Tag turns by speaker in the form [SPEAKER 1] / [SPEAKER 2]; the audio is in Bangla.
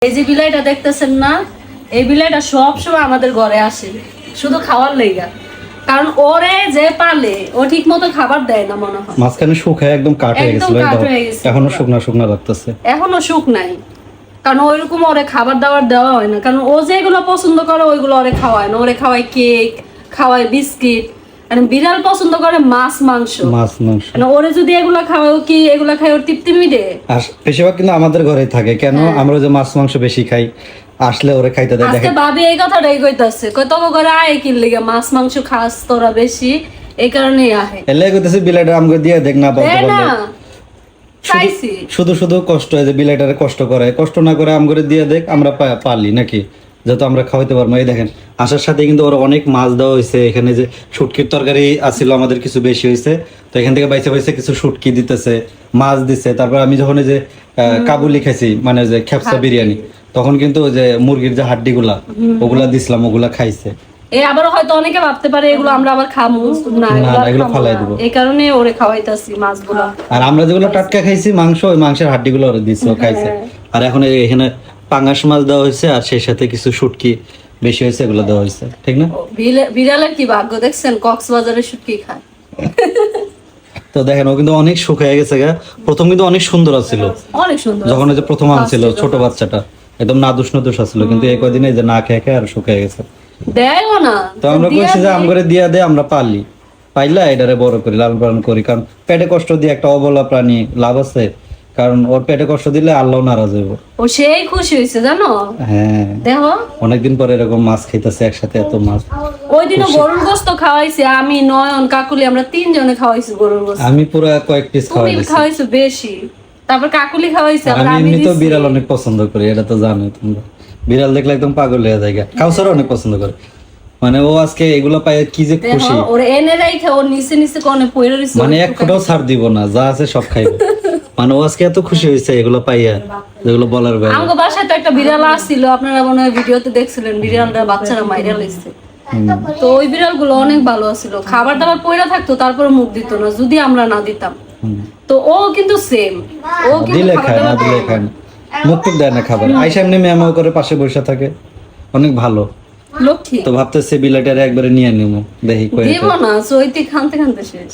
[SPEAKER 1] এই যে বিলাইটা দেখতেছেন না, এই বিলাইটা সবসময় আমাদের ঘরে আসে শুধু খাওয়ার লেগা। কারণ ওরে যে পালে ও ঠিক মতো খাবার দেয় না মনে হয়।
[SPEAKER 2] মাঝখানে শুকায় একদম কাঠ হয়ে গেছিল, এখনো শুকনা শুকনা লাগতেছে।
[SPEAKER 1] এখনো শুক নাই, কারণ ওইরকম ওরে খাবার দাবার দেওয়া হয় না। কারণ ও যেগুলো পছন্দ করে ওইগুলো ওরে খাওয়ায় না। ওরে খাওয়ায় কেক, খাওয়ায় বিস্কিট। মানে বিড়াল পছন্দ করে মাছ মাংস। মানে ওরে যদি এগুলা খাওয়াও কি এগুলা খাই ওর তৃপ্তি মিটে।
[SPEAKER 2] আর বেশিরভাগ কিন্তু আমাদের ঘরেই থাকে। কেন আমরা যে মাছ মাংস বেশি খাই, আসলে ওরে খাইতে দেয়।
[SPEAKER 1] আজকে ভাবি এই কথাটাই কইতাছে, কই তোকে ঘরে আয় কি লিগে মাছ মাংস খাস তোরা বেশি, এই কারণেই আহে।
[SPEAKER 2] এলে কইতাছে বিলাইটা আমগো দিয়ে দেখ না বলতে বললে।
[SPEAKER 1] চাইছি
[SPEAKER 2] শুধু শুধু কষ্ট হয় যে বিলাইটারে কষ্ট করে, কষ্ট না করে আমগরে দিয়ে দেখ, আমরা পারলি নাকি যেহেতু আমরা খাওয়াইতে পারবো। এই দেখেন আসার সাথে কিন্তু ওরা অনেক মাছ দেওয়া হয়েছে। এখানে যে শুটকির তরকারি আছিল আমাদের কিছু বেশি হয়েছে, তো এখান থেকে বাইসে বাইসে কিছু শুটকি দিতেছে, মাছ দিচ্ছে। তারপর আমি যখন যে কাবুলি খাইছি, মানে যে খেপসা বিরিয়ানি, তখন কিন্তু ওই যে মুরগির যে হাড্ডি গুলা ওগুলা দিছিলাম, ওগুলা খাইছে।
[SPEAKER 1] এই আবার হয়তো অনেকে ভাবতে পারে এগুলো আমরা আবার খামু না,
[SPEAKER 2] এগুলো ফালাই দিব।
[SPEAKER 1] এই কারণে ওরে খাওয়াইতাছি মাছগুলো।
[SPEAKER 2] আর আমরা যেগুলো টাটকা খাইছি মাংস, ওই মাংসের হাড্ডিগুলো ওরে দিছে, ও খাইছে। আর এখন এখানে পাঙ্গাস মাছ দেওয়া হয়েছে, আর সেই সাথে কিছু শুটকি বেশি হয়েছে, এগুলো দেওয়া হয়েছে। ঠিক না?
[SPEAKER 1] বিড়ালের কি ভাগ্য দেখছেন, কক্সবাজারে শুটকি খায়।
[SPEAKER 2] তো দেখেন ও কিন্তু অনেক সুখ হয়ে গেছে। প্রথম কিন্তু অনেক সুন্দর ছিল,
[SPEAKER 1] অনেক সুন্দর
[SPEAKER 2] যখন ওই যে প্রথম আনছিল ছোট বাচ্চাটা, একদম নাদুস নাদুস ছিল। কিন্তু এই কয়দিনে যে না খেয়ে খেয়ে আর শুকিয়ে গেছে।
[SPEAKER 1] দেয়ও না।
[SPEAKER 2] তো আমরা কইছি যে আমগরে দিয়া দে, আমরা পালি, পাইলা এটারে বড় করি, লালন পালন করি। কারণ পেটে কষ্ট দিয়ে একটা অবলা প্রাণী লাভ আছে? কারণ ওর পেটে কষ্ট দিলে আল্লাহ নারাজ হইব।
[SPEAKER 1] ও সেই খুশি হয়েছে জানো।
[SPEAKER 2] হ্যাঁ,
[SPEAKER 1] দেখো
[SPEAKER 2] অনেকদিন পরে এরকম মাছ খাইতেছে একসাথে, এত মাছ।
[SPEAKER 1] ওই দিনও গরুর গোশত খাওয়াইছি আমি, নয়ন, কাকুলি, আমরা তিনজনে খাওয়াইছি গরুর গোশত।
[SPEAKER 2] আমি পুরো কয়েক পিস
[SPEAKER 1] তুমি খাওয়াইছো বেশি, তারপর কাকুলি খাওয়াইছে।
[SPEAKER 2] আমি এমনি তো বিড়াল অনেক পছন্দ করি, এটা তো জানো তোমরা। বিড়াল দেখলে একদম পাগল হয়ে যায়। কাউসার অনেক পছন্দ করে, মানে ও আজকে এগুলো পায় কি যে খুশি।
[SPEAKER 1] ওরে এনে রাইখে ওর নিচে নিচে কোণে পড়ে রইছে,
[SPEAKER 2] মানে এক ফোঁটাও ছাড় দিব না, যা আছে সব খাইবে। মানে ও আজকে এত খুশি হয়েছে এগুলো পাইয়া, যেগুলো বলার বাইরে।
[SPEAKER 1] আমগো বাসায় তো একটা বিড়াল আসছিল, আপনারা মনে হয় ভিডিওতে দেখছিলেন। বিড়ালটা বাচ্চারা মাইরা লইছে। তো ওই বিড়াল গুলো অনেক ভালো ছিল, খাবার দাবার পয়রা থাকতো, তারপরে মুখ দিত না যদি আমরা না দিতাম। তো ও কিন্তু সেম, ও কিন্তু
[SPEAKER 2] দিলে খায়, না দিলে খায় না, মুখ টুক দেয় না খাবার। আইসা এমনি ম্যামাও করে পাশে বসে থাকে, অনেক ভালো
[SPEAKER 1] লক্ষ্মী।
[SPEAKER 2] তো ভাবতেছে বিলাইটারে একবারে নিয়ে নিবো, দেখি কই
[SPEAKER 1] দিব না, চৈতি খানতে খানতে শেষ।